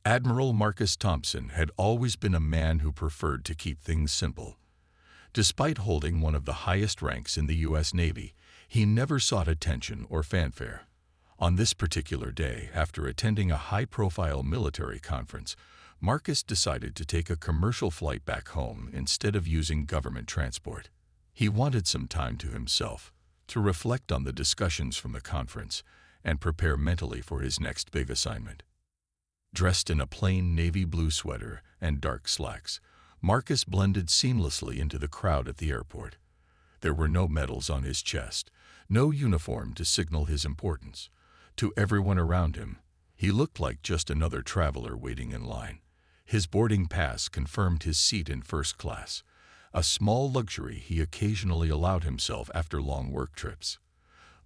Admiral Marcus Thompson had always been a man who preferred to keep things simple. Despite holding one of the highest ranks in the U.S. Navy, he never sought attention or fanfare. On this particular day, after attending a high-profile military conference, Marcus decided to take a commercial flight back home instead of using government transport. He wanted some time to himself, to reflect on the discussions from the conference and prepare mentally for his next big assignment. Dressed in a plain navy blue sweater and dark slacks, Marcus blended seamlessly into the crowd at the airport. There were no medals on his chest, no uniform to signal his importance. To everyone around him, he looked like just another traveler waiting in line. His boarding pass confirmed his seat in first class, a small luxury he occasionally allowed himself after long work trips.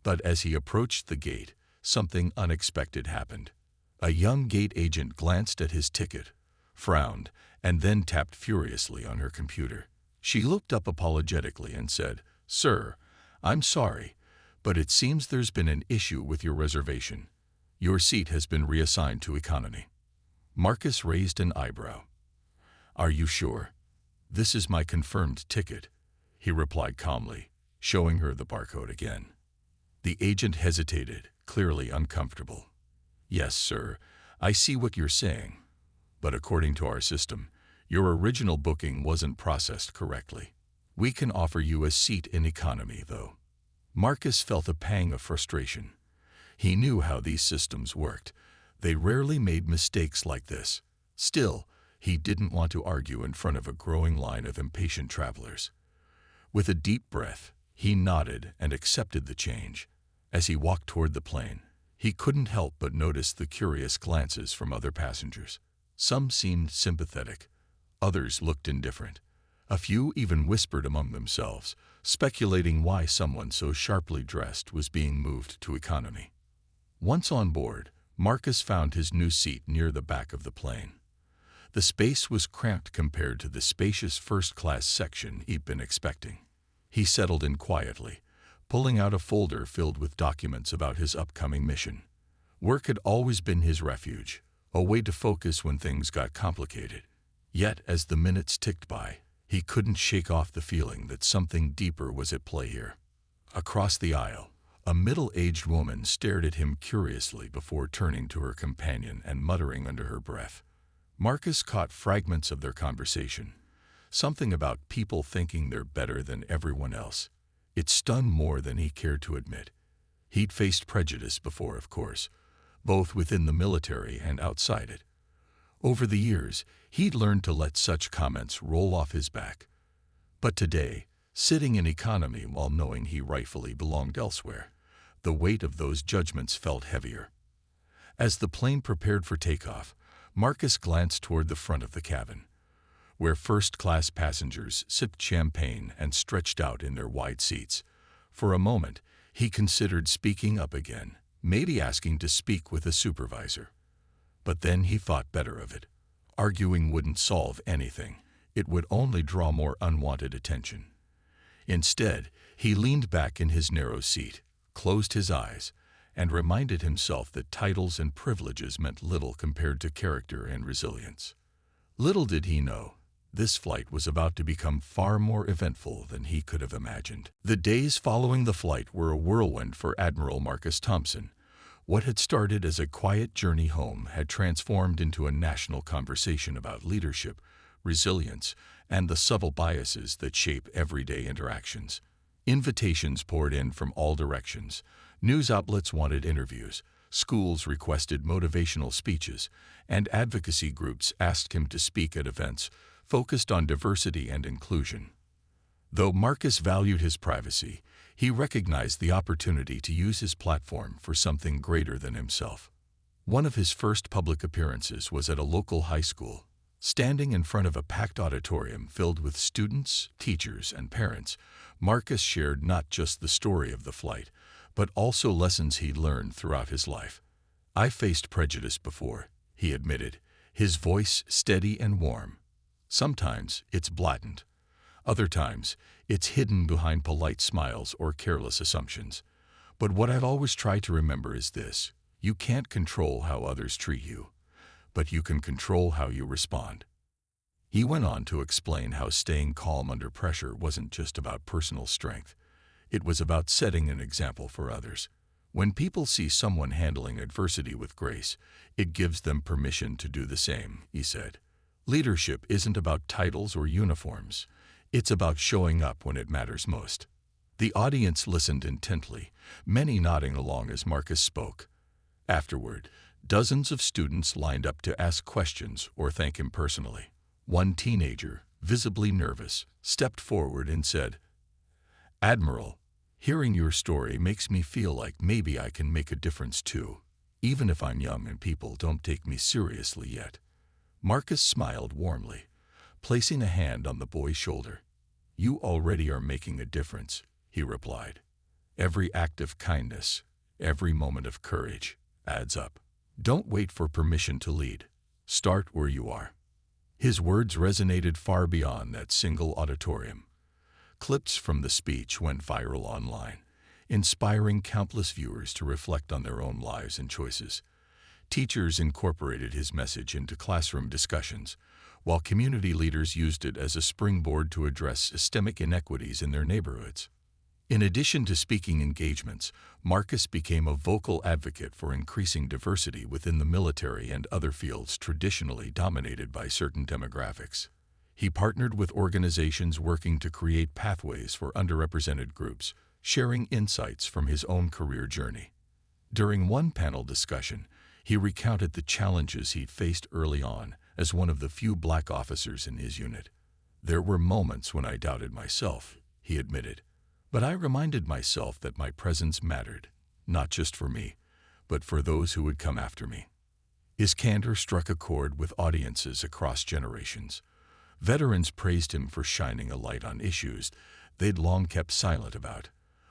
But as he approached the gate, something unexpected happened. A young gate agent glanced at his ticket, frowned, and then tapped furiously on her computer. She looked up apologetically and said, "Sir, I'm sorry, but it seems there's been an issue with your reservation. Your seat has been reassigned to economy." Marcus raised an eyebrow. "Are you sure? This is my confirmed ticket," he replied calmly, showing her the barcode again. The agent hesitated, clearly uncomfortable. "Yes, sir, I see what you're saying. But according to our system, your original booking wasn't processed correctly. We can offer you a seat in economy, though." Marcus felt a pang of frustration. He knew how these systems worked. They rarely made mistakes like this. Still, he didn't want to argue in front of a growing line of impatient travelers. With a deep breath, he nodded and accepted the change. As he walked toward the plane, he couldn't help but notice the curious glances from other passengers. Some seemed sympathetic, others looked indifferent. A few even whispered among themselves, speculating why someone so sharply dressed was being moved to economy. Once on board, Marcus found his new seat near the back of the plane. The space was cramped compared to the spacious first-class section he'd been expecting. He settled in quietly, pulling out a folder filled with documents about his upcoming mission. Work had always been his refuge, a way to focus when things got complicated. Yet, as the minutes ticked by, he couldn't shake off the feeling that something deeper was at play here. Across the aisle, a middle-aged woman stared at him curiously before turning to her companion and muttering under her breath. Marcus caught fragments of their conversation, something about people thinking they're better than everyone else. It stung more than he cared to admit. He'd faced prejudice before, of course, both within the military and outside it. Over the years, he'd learned to let such comments roll off his back. But today, sitting in economy while knowing he rightfully belonged elsewhere, the weight of those judgments felt heavier. As the plane prepared for takeoff, Marcus glanced toward the front of the cabin, where first-class passengers sipped champagne and stretched out in their wide seats. For a moment, he considered speaking up again, maybe asking to speak with a supervisor. But then he thought better of it. Arguing wouldn't solve anything. It would only draw more unwanted attention. Instead, he leaned back in his narrow seat, closed his eyes, and reminded himself that titles and privileges meant little compared to character and resilience. Little did he know, this flight was about to become far more eventful than he could have imagined. The days following the flight were a whirlwind for Admiral Marcus Thompson. What had started as a quiet journey home had transformed into a national conversation about leadership, resilience, and the subtle biases that shape everyday interactions. Invitations poured in from all directions. News outlets wanted interviews, schools requested motivational speeches, and advocacy groups asked him to speak at events focused on diversity and inclusion. Though Marcus valued his privacy, he recognized the opportunity to use his platform for something greater than himself. One of his first public appearances was at a local high school. Standing in front of a packed auditorium filled with students, teachers, and parents, Marcus shared not just the story of the flight, but also lessons he'd learned throughout his life. "I faced prejudice before," he admitted, his voice steady and warm. "Sometimes it's blatant. Other times, it's hidden behind polite smiles or careless assumptions. But what I've always tried to remember is this: you can't control how others treat you, but you can control how you respond. He went on to explain how staying calm under pressure wasn't just about personal strength. It was about setting an example for others. When people see someone handling adversity with grace, it gives them permission to do the same, he said. Leadership isn't about titles or uniforms. It's about showing up when it matters most. The audience listened intently, many nodding along as Marcus spoke. Afterward, dozens of students lined up to ask questions or thank him personally. One teenager, visibly nervous, stepped forward and said, "Admiral, hearing your story makes me feel like maybe I can make a difference too, even if I'm young and people don't take me seriously yet." Marcus smiled warmly, placing a hand on the boy's shoulder. "You already are making a difference," he replied. "Every act of kindness, every moment of courage, adds up. Don't wait for permission to lead. Start where you are." His words resonated far beyond that single auditorium. Clips from the speech went viral online, inspiring countless viewers to reflect on their own lives and choices. Teachers incorporated his message into classroom discussions, while community leaders used it as a springboard to address systemic inequities in their neighborhoods. In addition to speaking engagements, Marcus became a vocal advocate for increasing diversity within the military and other fields traditionally dominated by certain demographics. He partnered with organizations working to create pathways for underrepresented groups, sharing insights from his own career journey. During one panel discussion, he recounted the challenges he'd faced early on as one of the few black officers in his unit. "There were moments when I doubted myself," he admitted. "But I reminded myself that my presence mattered, not just for me, but for those who would come after me." His candor struck a chord with audiences across generations. Veterans praised him for shining a light on issues they'd long kept silent about,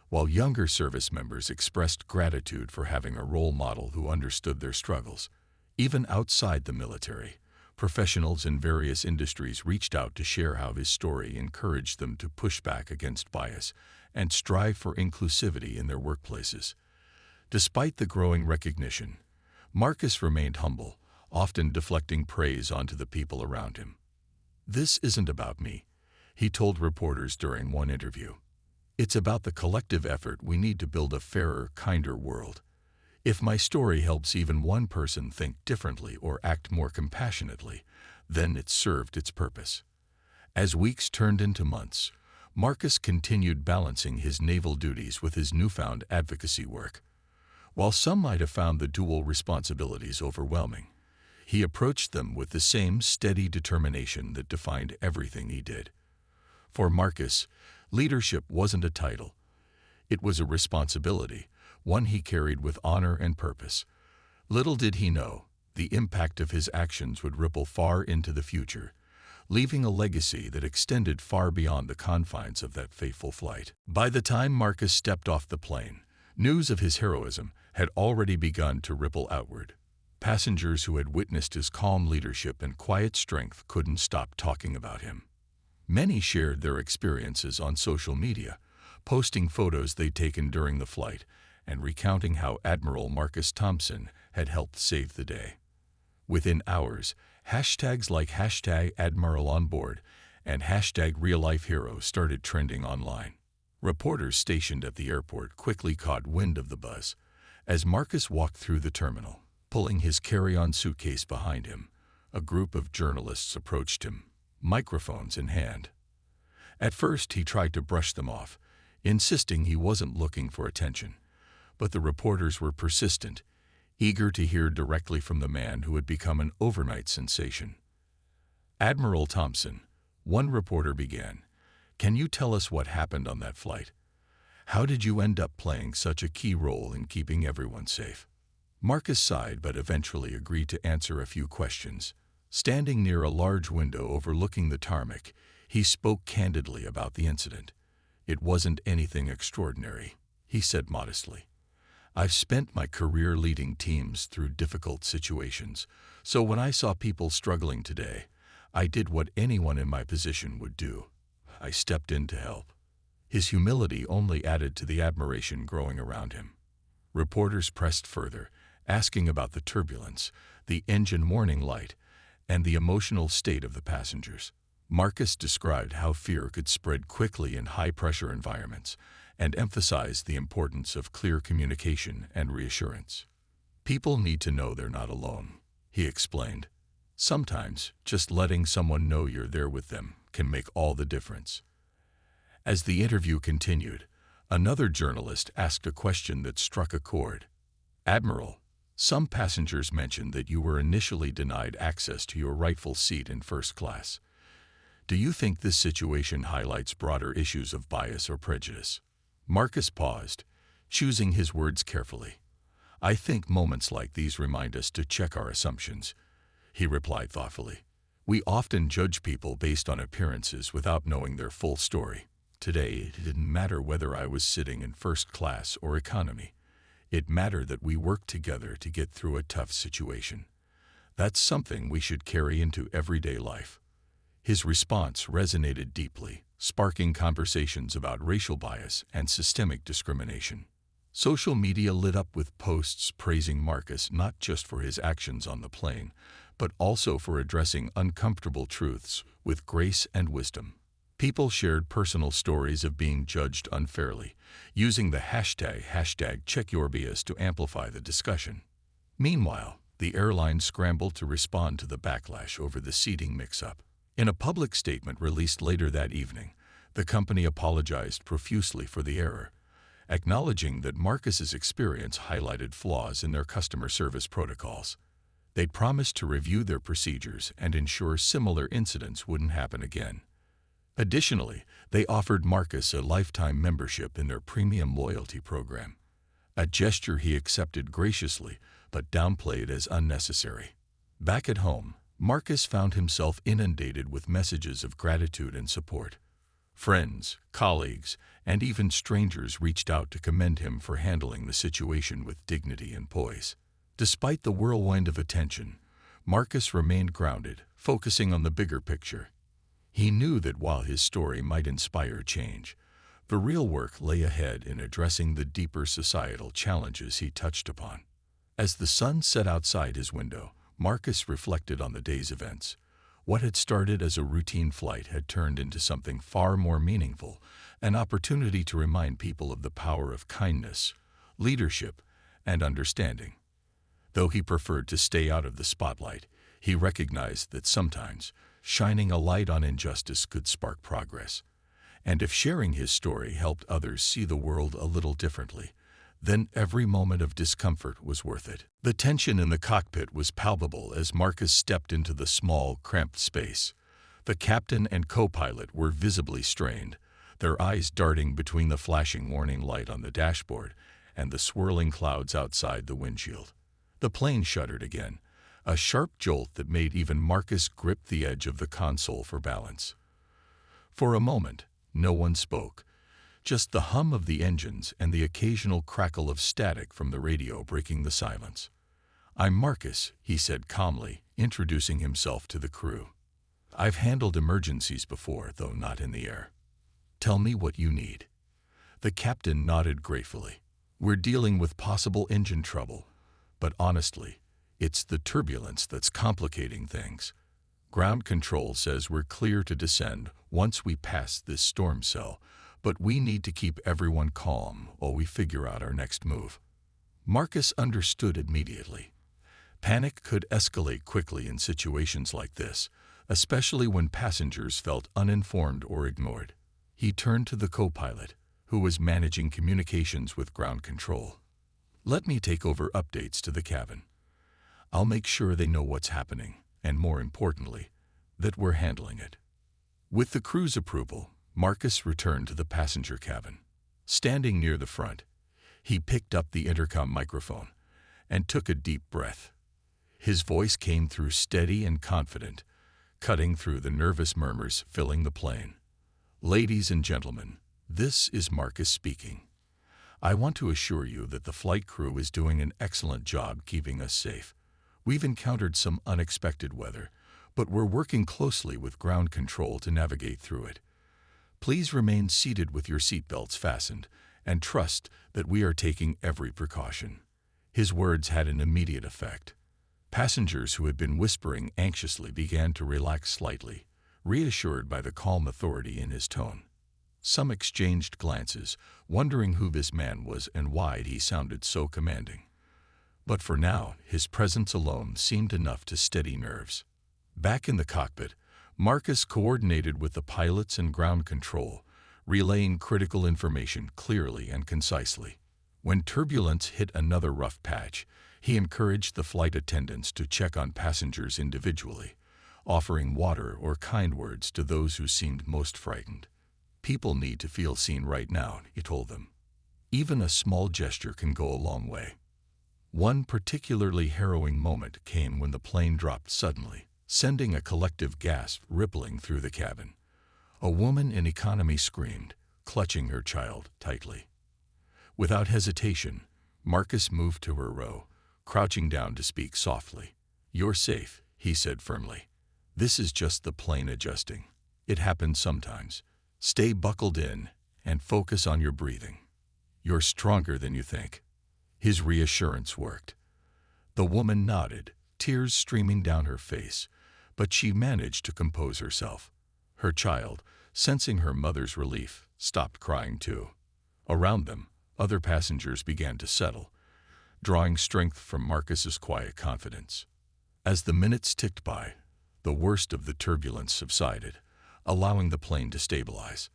while younger service members expressed gratitude for having a role model who understood their struggles. Even outside the military, professionals in various industries reached out to share how his story encouraged them to push back against bias and strive for inclusivity in their workplaces. Despite the growing recognition, Marcus remained humble, often deflecting praise onto the people around him. "This isn't about me," he told reporters during one interview. "It's about the collective effort we need to build a fairer, kinder world. If my story helps even one person think differently or act more compassionately, then it's served its purpose." As weeks turned into months, Marcus continued balancing his naval duties with his newfound advocacy work. While some might have found the dual responsibilities overwhelming, he approached them with the same steady determination that defined everything he did. For Marcus, leadership wasn't a title. It was a responsibility, one he carried with honor and purpose. Little did he know, the impact of his actions would ripple far into the future, leaving a legacy that extended far beyond the confines of that fateful flight. By the time Marcus stepped off the plane, news of his heroism had already begun to ripple outward. Passengers who had witnessed his calm leadership and quiet strength couldn't stop talking about him. Many shared their experiences on social media, posting photos they'd taken during the flight and recounting how Admiral Marcus Thompson had helped save the day. Within hours, hashtags like #AdmiralOnBoard and #RealLifeHero started trending online. Reporters stationed at the airport quickly caught wind of the buzz as Marcus walked through the terminal. Pulling his carry-on suitcase behind him, a group of journalists approached him, microphones in hand. At first, he tried to brush them off, insisting he wasn't looking for attention. But the reporters were persistent, eager to hear directly from the man who had become an overnight sensation. "Admiral Thompson," one reporter began, "can you tell us what happened on that flight? How did you end up playing such a key role in keeping everyone safe?" Marcus sighed but eventually agreed to answer a few questions. Standing near a large window overlooking the tarmac, he spoke candidly about the incident. "It wasn't anything extraordinary," he said modestly. "I've spent my career leading teams through difficult situations, so when I saw people struggling today, I did what anyone in my position would do. I stepped in to help." His humility only added to the admiration growing around him. Reporters pressed further, asking about the turbulence, the engine warning light, and the emotional state of the passengers. Marcus described how fear could spread quickly in high-pressure environments and emphasized the importance of clear communication and reassurance. People need to know they're not alone, he explained. Sometimes, just letting someone know you're there with them can make all the difference. As the interview continued, another journalist asked a question that struck a chord. "Admiral, some passengers mentioned that you were initially denied access to your rightful seat in first class. Do you think this situation highlights broader issues of bias or prejudice?" Marcus paused, choosing his words carefully. "I think moments like these remind us to check our assumptions," he replied thoughtfully. "We often judge people based on appearances without knowing their full story. Today, it didn't matter whether I was sitting in first class or economy. It mattered that we worked together to get through a tough situation. That's something we should carry into everyday life." His response resonated deeply, sparking conversations about racial bias and systemic discrimination. Social media lit up with posts praising Marcus not just for his actions on the plane, but also for addressing uncomfortable truths with grace and wisdom. People shared personal stories of being judged unfairly, using the hashtag #CheckYourBias to amplify the discussion. Meanwhile, the airline scrambled to respond to the backlash over the seating mix-up. In a public statement released later that evening, the company apologized profusely for the error, acknowledging that Marcus's experience highlighted flaws in their customer service protocols. They promised to review their procedures and ensure similar incidents wouldn't happen again. Additionally, they offered Marcus a lifetime membership in their premium loyalty program, a gesture he accepted graciously but downplayed as unnecessary. Back at home, Marcus found himself inundated with messages of gratitude and support. Friends, colleagues, and even strangers reached out to commend him for handling the situation with dignity and poise. Despite the whirlwind of attention, Marcus remained grounded, focusing on the bigger picture. He knew that while his story might inspire change, the real work lay ahead in addressing the deeper societal challenges he touched upon. As the sun set outside his window, Marcus reflected on the day's events. What had started as a routine flight had turned into something far more meaningful, an opportunity to remind people of the power of kindness, leadership, and understanding. Though he preferred to stay out of the spotlight, he recognized that sometimes shining a light on injustice could spark progress. And if sharing his story helped others see the world a little differently, then every moment of discomfort was worth it. The tension in the cockpit was palpable as Marcus stepped into the small, cramped space. The captain and co-pilot were visibly strained, their eyes darting between the flashing warning light on the dashboard and the swirling clouds outside the windshield. The plane shuddered again, a sharp jolt that made even Marcus grip the edge of the console for balance. For a moment, no one spoke, just the hum of the engines and the occasional crackle of static from the radio breaking the silence. "I'm Marcus," he said calmly, introducing himself to the crew. "I've handled emergencies before, though not in the air. Tell me what you need." The captain nodded gratefully. "We're dealing with possible engine trouble, but honestly, it's the turbulence that's complicating things. Ground control says we're clear to descend once we pass this storm cell, but we need to keep everyone calm while we figure out our next move." Marcus understood immediately. Panic could escalate quickly in situations like this, especially when passengers felt uninformed or ignored. He turned to the co-pilot, who was managing communications with ground control. "Let me take over updates to the cabin. I'll make sure they know what's happening, and more importantly, that we're handling it." With the crew's approval, Marcus returned to the passenger cabin. Standing near the front, he picked up the intercom microphone and took a deep breath. His voice came through steady and confident, cutting through the nervous murmurs filling the plane. "Ladies and gentlemen, this is Marcus speaking. I want to assure you that the flight crew is doing an excellent job keeping us safe. We've encountered some unexpected weather, but we're working closely with ground control to navigate through it. Please remain seated with your seatbelts fastened and trust that we are taking every precaution." His words had an immediate effect. Passengers who had been whispering anxiously began to relax slightly, reassured by the calm authority in his tone. Some exchanged glances, wondering who this man was and why he sounded so commanding. But for now, his presence alone seemed enough to steady nerves. Back in the cockpit, Marcus coordinated with the pilots and ground control, relaying critical information clearly and concisely. When turbulence hit another rough patch, he encouraged the flight attendants to check on passengers individually, offering water or kind words to those who seemed most frightened. "People need to feel seen right now," he told them. "Even a small gesture can go a long way." One particularly harrowing moment came when the plane dropped suddenly, sending a collective gasp rippling through the cabin. A woman in economy screamed, clutching her child tightly. Without hesitation, Marcus moved to her row, crouching down to speak softly. "You're safe," he said firmly. "This is just the plane adjusting. It happens sometimes. Stay buckled in and focus on your breathing. You're stronger than you think." His reassurance worked. The woman nodded, tears streaming down her face, but she managed to compose herself. Her child, sensing her mother's relief, stopped crying too. Around them, other passengers began to settle, drawing strength from Marcus's quiet confidence. As the minutes ticked by, the worst of the turbulence subsided, allowing the plane to stabilize.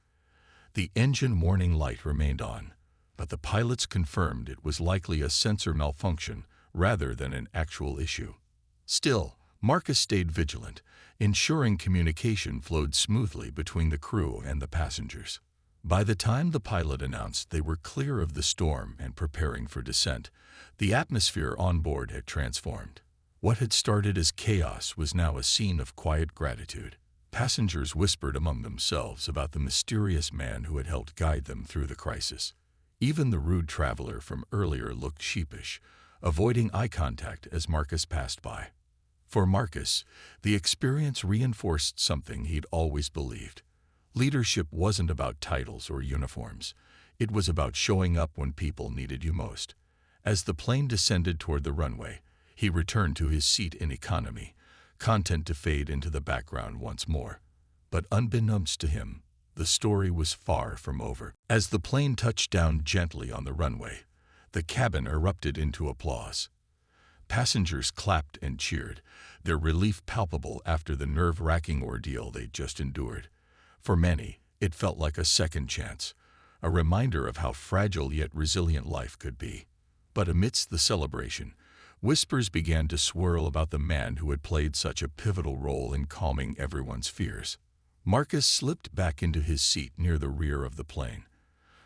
The engine warning light remained on, but the pilots confirmed it was likely a sensor malfunction rather than an actual issue. Still, Marcus stayed vigilant, ensuring communication flowed smoothly between the crew and the passengers. By the time the pilot announced they were clear of the storm and preparing for descent, the atmosphere on board had transformed. What had started as chaos was now a scene of quiet gratitude. Passengers whispered among themselves about the mysterious man who had helped guide them through the crisis. Even the rude traveler from earlier looked sheepish, avoiding eye contact as Marcus passed by. For Marcus, the experience reinforced something he'd always believed. Leadership wasn't about titles or uniforms. It was about showing up when people needed you most. As the plane descended toward the runway, he returned to his seat in economy, content to fade into the background once more. But unbeknownst to him, the story was far from over. As the plane touched down gently on the runway, the cabin erupted into applause. Passengers clapped and cheered, their relief palpable after the nerve-wracking ordeal they'd just endured. For many, it felt like a second chance, a reminder of how fragile yet resilient life could be. But amidst the celebration, whispers began to swirl about the man who had played such a pivotal role in calming everyone's fears. Marcus slipped back into his seat near the rear of the plane,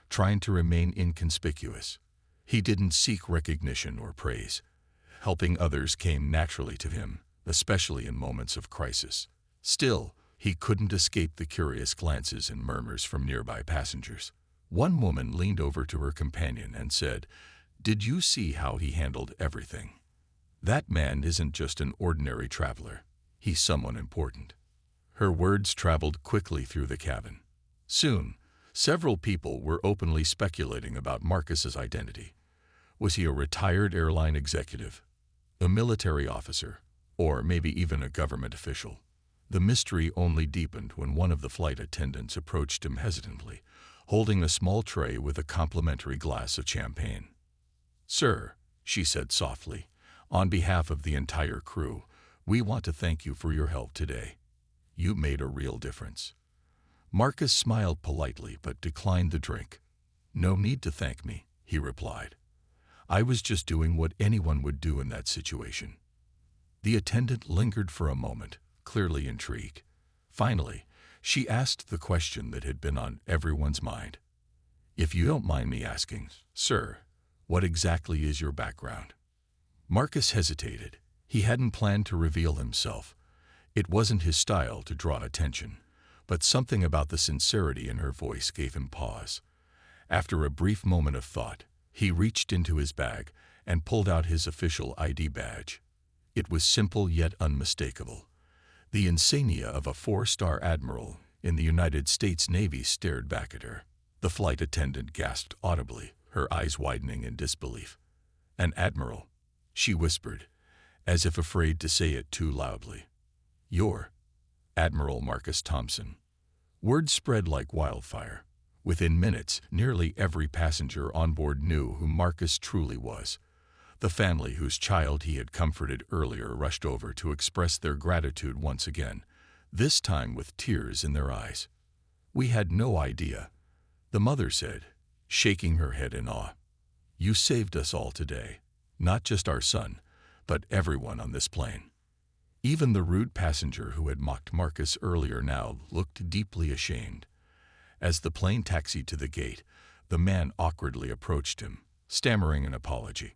trying to remain inconspicuous. He didn't seek recognition or praise. Helping others came naturally to him, especially in moments of crisis. Still, he couldn't escape the curious glances and murmurs from nearby passengers. One woman leaned over to her companion and said, "Did you see how he handled everything? That man isn't just an ordinary traveler. He's someone important." Her words traveled quickly through the cabin. Soon, several people were openly speculating about Marcus's identity. Was he a retired airline executive, a military officer, or maybe even a government official? The mystery only deepened when one of the flight attendants approached him hesitantly, holding a small tray with a complimentary glass of champagne. "Sir," she said softly, "on behalf of the entire crew, we want to thank you for your help today. You made a real difference." Marcus smiled politely but declined the drink. "No need to thank me," he replied. "I was just doing what anyone would do in that situation." The attendant lingered for a moment, clearly intrigued. Finally, she asked the question that had been on everyone's mind. "If you don't mind me asking, sir, what exactly is your background?" Marcus hesitated. He hadn't planned to reveal himself. It wasn't his style to draw attention, but something about the sincerity in her voice gave him pause. After a brief moment of thought, he reached into his bag and pulled out his official ID badge. It was simple yet unmistakable. The insignia of a 4-star Admiral in the United States Navy stared back at her. The flight attendant gasped audibly, her eyes widening in disbelief. "An Admiral," she whispered, as if afraid to say it too loudly. "You're Admiral Marcus Thompson." Word spread like wildfire. Within minutes, nearly every passenger on board knew who Marcus truly was. The family whose child he had comforted earlier rushed over to express their gratitude once again, this time with tears in their eyes. "We had no idea," the mother said, shaking her head in awe. "You saved us all today, not just our son, but everyone on this plane." Even the rude passenger who had mocked Marcus earlier now looked deeply ashamed. As the plane taxied to the gate, the man awkwardly approached him, stammering an apology.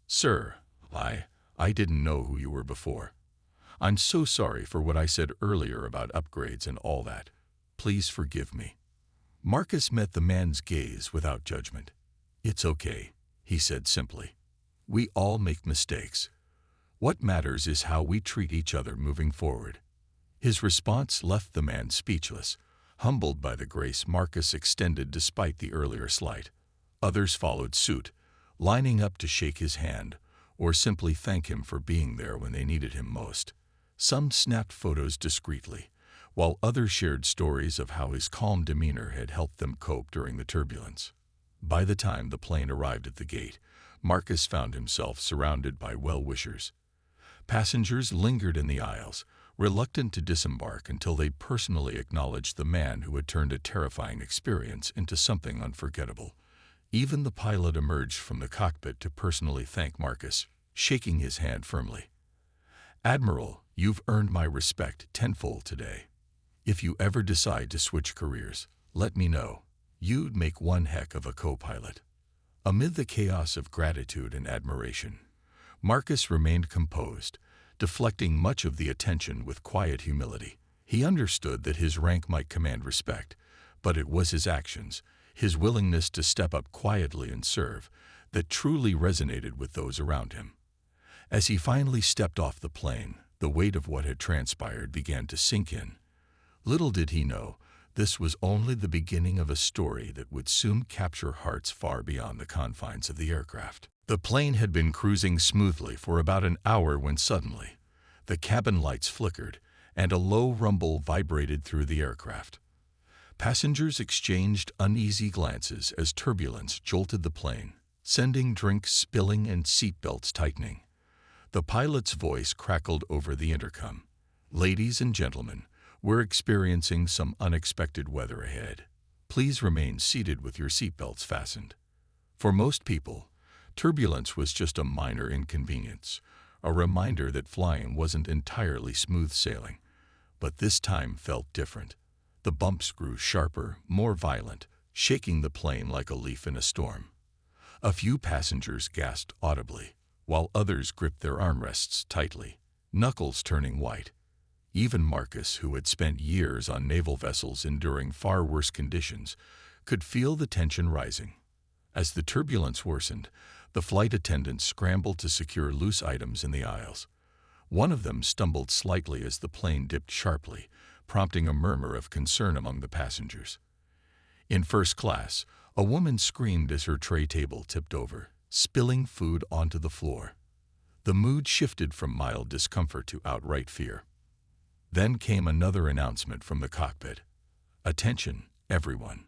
"Sir, I didn't know who you were before. I'm so sorry for what I said earlier about upgrades and all that. Please forgive me." Marcus met the man's gaze without judgment. "It's okay," he said simply. "We all make mistakes. What matters is how we treat each other moving forward." His response left the man speechless, humbled by the grace Marcus extended despite the earlier slight. Others followed suit, lining up to shake his hand or simply thank him for being there when they needed him most. Some snapped photos discreetly, while others shared stories of how his calm demeanor had helped them cope during the turbulence. By the time the plane arrived at the gate, Marcus found himself surrounded by well-wishers. Passengers lingered in the aisles, reluctant to disembark until they personally acknowledged the man who had turned a terrifying experience into something unforgettable. Even the pilot emerged from the cockpit to personally thank Marcus, shaking his hand firmly. "Admiral, you've earned my respect tenfold today. If you ever decide to switch careers, let me know. You'd make one heck of a co-pilot." Amid the chaos of gratitude and admiration, Marcus remained composed, deflecting much of the attention with quiet humility. He understood that his rank might command respect, but it was his actions, his willingness to step up quietly and serve, that truly resonated with those around him. As he finally stepped off the plane, the weight of what had transpired began to sink in. Little did he know, this was only the beginning of a story that would soon capture hearts far beyond the confines of the aircraft. The plane had been cruising smoothly for about an hour when suddenly, the cabin lights flickered and a low rumble vibrated through the aircraft. Passengers exchanged uneasy glances as turbulence jolted the plane, sending drinks spilling and seatbelts tightening. The pilot's voice crackled over the intercom. "Ladies and gentlemen, we're experiencing some unexpected weather ahead. Please remain seated with your seatbelts fastened." For most people, turbulence was just a minor inconvenience, a reminder that flying wasn't entirely smooth sailing. But this time felt different. The bumps grew sharper, more violent, shaking the plane like a leaf in a storm. A few passengers gasped audibly, while others gripped their armrests tightly, knuckles turning white. Even Marcus, who had spent years on naval vessels enduring far worse conditions, could feel the tension rising. As the turbulence worsened, the flight attendants scrambled to secure loose items in the aisles. One of them stumbled slightly as the plane dipped sharply, prompting a murmur of concern among the passengers. In first class, a woman screamed as her tray table tipped over, spilling food onto the floor. The mood shifted from mild discomfort to outright fear. Then came another announcement from the cockpit. "Attention, everyone.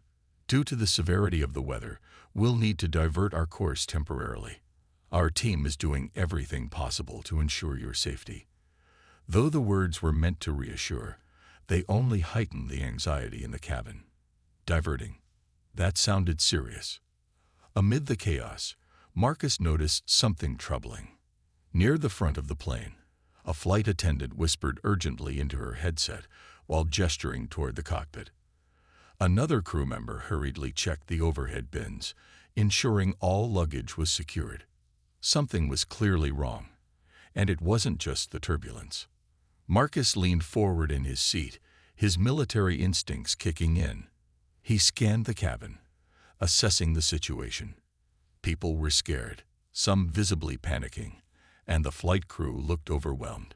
Due to the severity of the weather, we'll need to divert our course temporarily. Our team is doing everything possible to ensure your safety." Though the words were meant to reassure, they only heightened the anxiety in the cabin. Diverting. That sounded serious. Amid the chaos, Marcus noticed something troubling. Near the front of the plane, a flight attendant whispered urgently into her headset while gesturing toward the cockpit. Another crew member hurriedly checked the overhead bins, ensuring all luggage was secured. Something was clearly wrong, and it wasn't just the turbulence. Marcus leaned forward in his seat, his military instincts kicking in. He scanned the cabin, assessing the situation. People were scared, some visibly panicking, and the flight crew looked overwhelmed.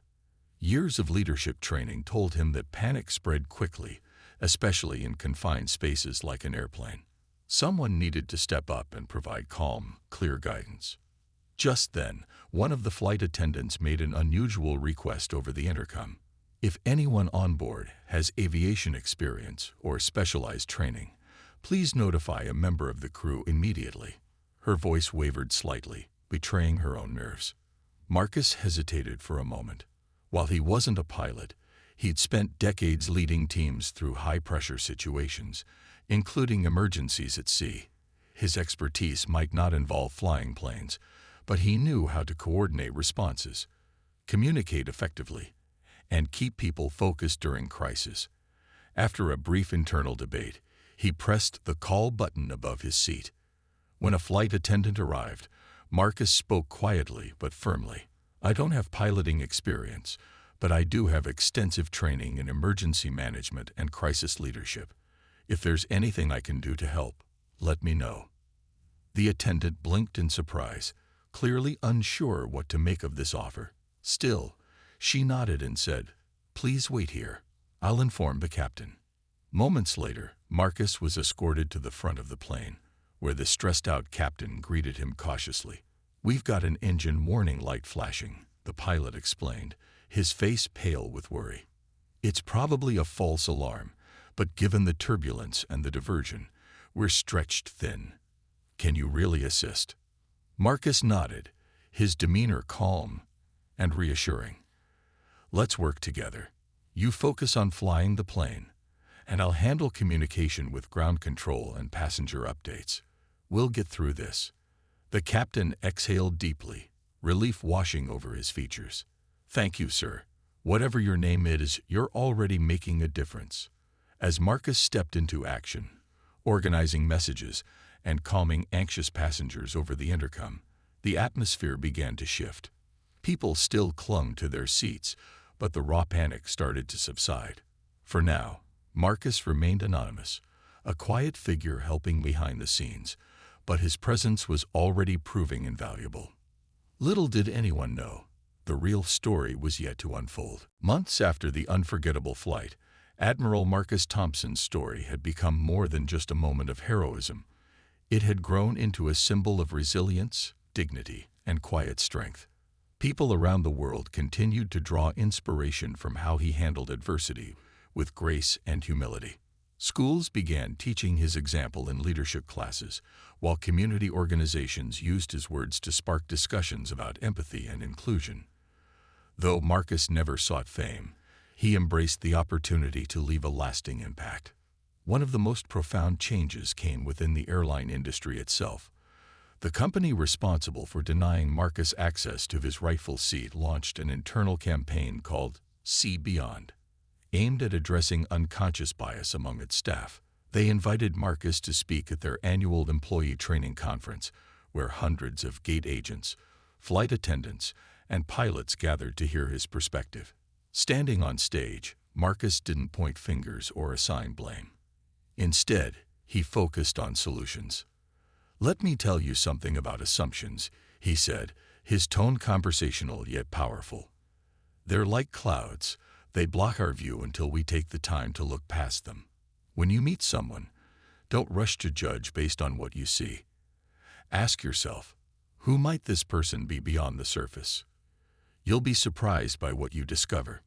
Years of leadership training told him that panic spread quickly, especially in confined spaces like an airplane. Someone needed to step up and provide calm, clear guidance. Just then, one of the flight attendants made an unusual request over the intercom. If anyone on board has aviation experience or specialized training, please notify a member of the crew immediately. Her voice wavered slightly, betraying her own nerves. Marcus hesitated for a moment. While he wasn't a pilot, he'd spent decades leading teams through high-pressure situations, including emergencies at sea. His expertise might not involve flying planes, but he knew how to coordinate responses, communicate effectively, and keep people focused during crisis. After a brief internal debate, he pressed the call button above his seat. When a flight attendant arrived, Marcus spoke quietly but firmly. "I don't have piloting experience, but I do have extensive training in emergency management and crisis leadership. If there's anything I can do to help, let me know." The attendant blinked in surprise, clearly unsure what to make of this offer. Still, she nodded and said, "Please wait here. I'll inform the captain." Moments later, Marcus was escorted to the front of the plane, where the stressed-out captain greeted him cautiously. "We've got an engine warning light flashing," the pilot explained, his face pale with worry. "It's probably a false alarm, but given the turbulence and the diversion, we're stretched thin. Can you really assist?" Marcus nodded, his demeanor calm and reassuring. "Let's work together. You focus on flying the plane, and I'll handle communication with ground control and passenger updates. We'll get through this." The captain exhaled deeply, relief washing over his features. "Thank you, sir. Whatever your name is, you're already making a difference." As Marcus stepped into action, organizing messages and calming anxious passengers over the intercom, the atmosphere began to shift. People still clung to their seats, but the raw panic started to subside. For now, Marcus remained anonymous, a quiet figure helping behind the scenes, but his presence was already proving invaluable. Little did anyone know, the real story was yet to unfold. Months after the unforgettable flight, Admiral Marcus Thompson's story had become more than just a moment of heroism. It had grown into a symbol of resilience, dignity, and quiet strength. People around the world continued to draw inspiration from how he handled adversity with grace and humility. Schools began teaching his example in leadership classes, while community organizations used his words to spark discussions about empathy and inclusion. Though Marcus never sought fame, he embraced the opportunity to leave a lasting impact. One of the most profound changes came within the airline industry itself. The company responsible for denying Marcus access to his rightful seat launched an internal campaign called See Beyond, aimed at addressing unconscious bias among its staff. They invited Marcus to speak at their annual employee training conference, where hundreds of gate agents, flight attendants, and pilots gathered to hear his perspective. Standing on stage, Marcus didn't point fingers or assign blame. Instead, he focused on solutions. "Let me tell you something about assumptions," he said, his tone conversational yet powerful. "They're like clouds. They block our view until we take the time to look past them. When you meet someone, don't rush to judge based on what you see. Ask yourself, who might this person be beyond the surface? You'll be surprised by what you discover."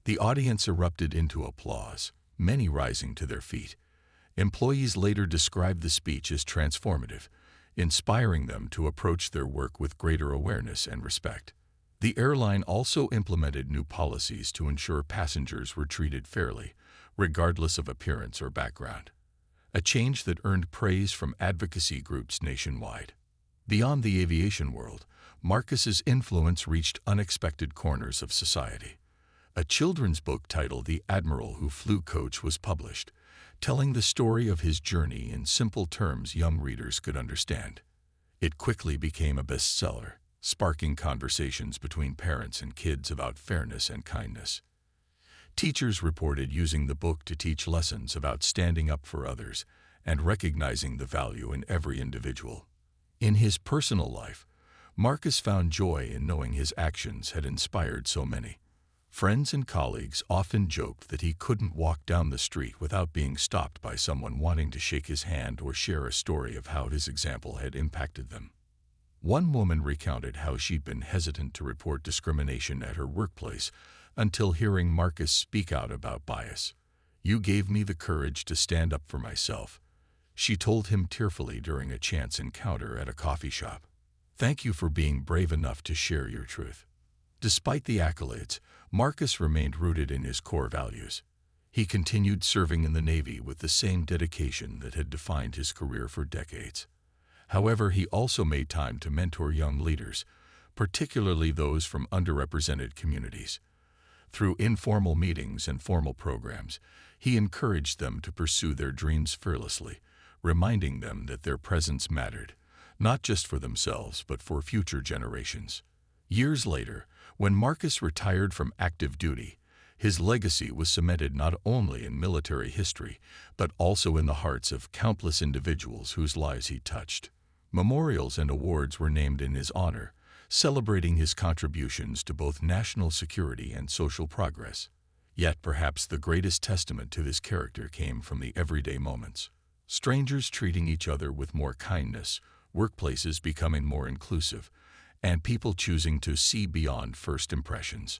The audience erupted into applause, many rising to their feet. Employees later described the speech as transformative, inspiring them to approach their work with greater awareness and respect. The airline also implemented new policies to ensure passengers were treated fairly, regardless of appearance or background, a change that earned praise from advocacy groups nationwide. Beyond the aviation world, Marcus's influence reached unexpected corners of society. A children's book titled The Admiral Who Flew Coach was published, telling the story of his journey in simple terms young readers could understand. It quickly became a bestseller, sparking conversations between parents and kids about fairness and kindness. Teachers reported using the book to teach lessons about standing up for others and recognizing the value in every individual. In his personal life, Marcus found joy in knowing his actions had inspired so many. Friends and colleagues often joked that he couldn't walk down the street without being stopped by someone wanting to shake his hand or share a story of how his example had impacted them. One woman recounted how she'd been hesitant to report discrimination at her workplace until hearing Marcus speak out about bias. "You gave me the courage to stand up for myself," she told him tearfully during a chance encounter at a coffee shop. "Thank you for being brave enough to share your truth." Despite the accolades, Marcus remained rooted in his core values. He continued serving in the Navy with the same dedication that had defined his career for decades. However, he also made time to mentor young leaders, particularly those from underrepresented communities. Through informal meetings and formal programs, he encouraged them to pursue their dreams fearlessly, reminding them that their presence mattered, not just for themselves but for future generations. Years later, when Marcus retired from active duty, his legacy was cemented not only in military history, but also in the hearts of countless individuals whose lives he touched. Memorials and awards were named in his honor, celebrating his contributions to both national security and social progress. Yet perhaps the greatest testament to his character came from the everyday moments. Strangers treating each other with more kindness, workplaces becoming more inclusive, and people choosing to see beyond first impressions.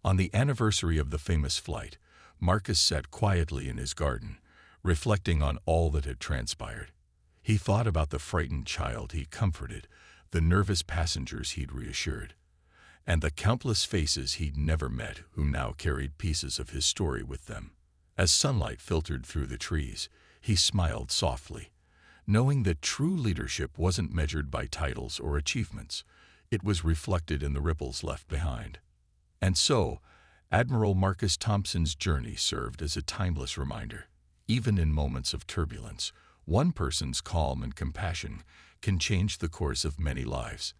On the anniversary of the famous flight, Marcus sat quietly in his garden, reflecting on all that had transpired. He thought about the frightened child he comforted, the nervous passengers he'd reassured, and the countless faces he'd never met who now carried pieces of his story with them. As sunlight filtered through the trees, he smiled softly, knowing that true leadership wasn't measured by titles or achievements. It was reflected in the ripples left behind. And so, Admiral Marcus Thompson's journey served as a timeless reminder. Even in moments of turbulence, one person's calm and compassion can change the course of many lives.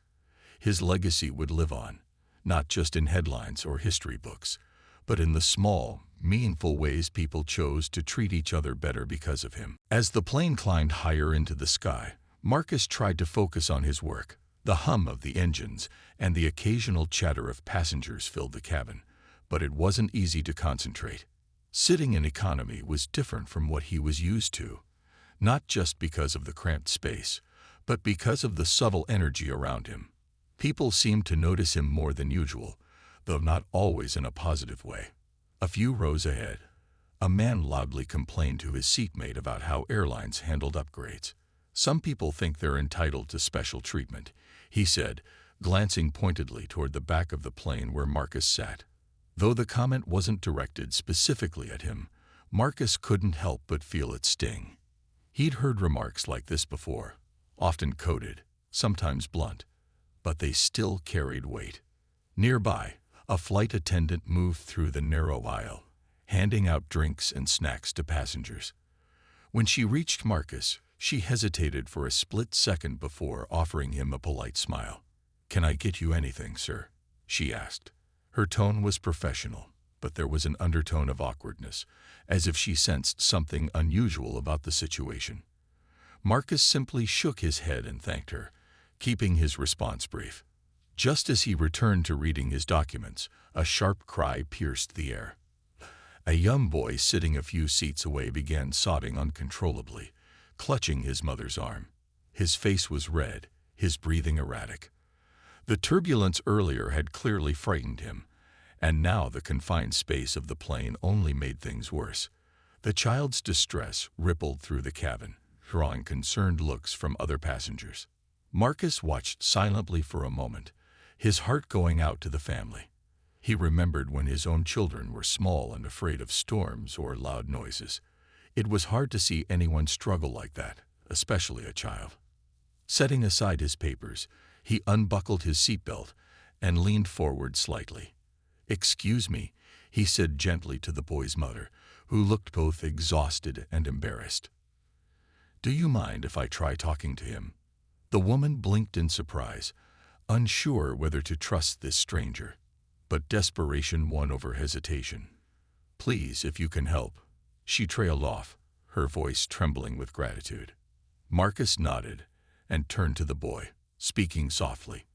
His legacy would live on, not just in headlines or history books, but in the small, meaningful ways people chose to treat each other better because of him. As the plane climbed higher into the sky, Marcus tried to focus on his work. The hum of the engines and the occasional chatter of passengers filled the cabin, but it wasn't easy to concentrate. Sitting in economy was different from what he was used to, not just because of the cramped space, but because of the subtle energy around him. People seemed to notice him more than usual, though not always in a positive way. A few rows ahead, a man loudly complained to his seatmate about how airlines handled upgrades. "Some people think they're entitled to special treatment," he said, glancing pointedly toward the back of the plane where Marcus sat. Though the comment wasn't directed specifically at him, Marcus couldn't help but feel its sting. He'd heard remarks like this before, often coded, sometimes blunt, but they still carried weight. Nearby, a flight attendant moved through the narrow aisle, handing out drinks and snacks to passengers. When she reached Marcus, she hesitated for a split second before offering him a polite smile. "Can I get you anything, sir?" she asked. Her tone was professional, but there was an undertone of awkwardness, as if she sensed something unusual about the situation. Marcus simply shook his head and thanked her, keeping his response brief. Just as he returned to reading his documents, a sharp cry pierced the air. A young boy sitting a few seats away began sobbing uncontrollably, clutching his mother's arm. His face was red, his breathing erratic. The turbulence earlier had clearly frightened him, and now the confined space of the plane only made things worse. The child's distress rippled through the cabin, drawing concerned looks from other passengers. Marcus watched silently for a moment, his heart going out to the family. He remembered when his own children were small and afraid of storms or loud noises. It was hard to see anyone struggle like that, especially a child. Setting aside his papers, he unbuckled his seatbelt and leaned forward slightly. "Excuse me," he said gently to the boy's mother, who looked both exhausted and embarrassed. "Do you mind if I try talking to him?" The woman blinked in surprise, unsure whether to trust this stranger. But desperation won over hesitation. "Please, if you can help." She trailed off, her voice trembling with gratitude. Marcus nodded and turned to the boy, speaking softly.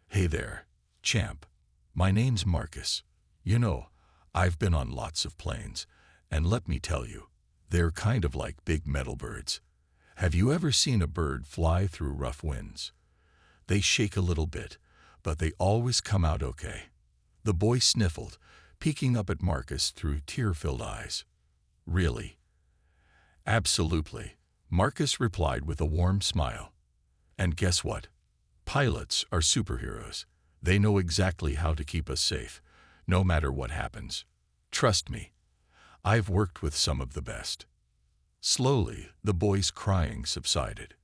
"Hey there, champ. My name's Marcus. You know, I've been on lots of planes, and let me tell you, they're kind of like big metal birds. Have you ever seen a bird fly through rough winds? They shake a little bit, but they always come out okay. The boy sniffled, peeking up at Marcus through tear-filled eyes. Really? Absolutely, Marcus replied with a warm smile. And guess what? Pilots are superheroes. They know exactly how to keep us safe, no matter what happens. Trust me, I've worked with some of the best. Slowly, the boy's crying subsided.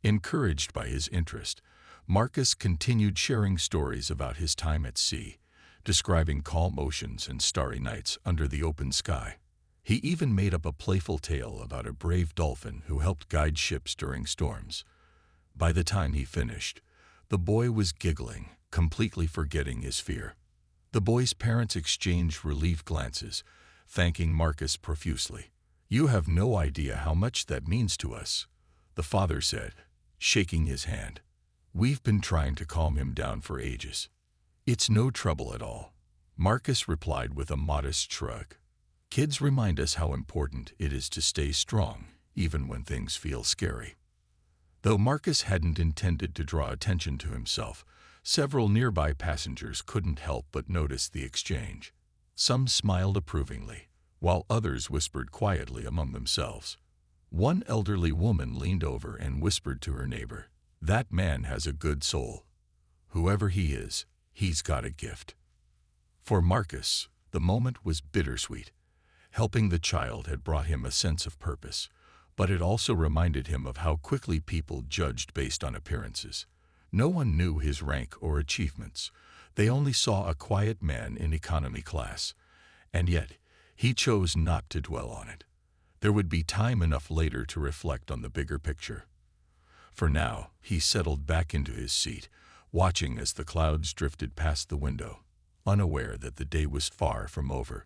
Encouraged by his interest, Marcus continued sharing stories about his time at sea, describing calm oceans and starry nights under the open sky. He even made up a playful tale about a brave dolphin who helped guide ships during storms. By the time he finished, the boy was giggling, completely forgetting his fear. The boy's parents exchanged relieved glances, thanking Marcus profusely. "You have no idea how much that means to us," the father said, shaking his hand. "We've been trying to calm him down for ages." "It's no trouble at all," Marcus replied with a modest shrug. "Kids remind us how important it is to stay strong, even when things feel scary." Though Marcus hadn't intended to draw attention to himself, several nearby passengers couldn't help but notice the exchange. Some smiled approvingly, while others whispered quietly among themselves. One elderly woman leaned over and whispered to her neighbor, "That man has a good soul. Whoever he is, he's got a gift." For Marcus, the moment was bittersweet. Helping the child had brought him a sense of purpose, but it also reminded him of how quickly people judged based on appearances. No one knew his rank or achievements. They only saw a quiet man in economy class. And yet, he chose not to dwell on it. There would be time enough later to reflect on the bigger picture. For now, he settled back into his seat, watching as the clouds drifted past the window, unaware that the day was far from over.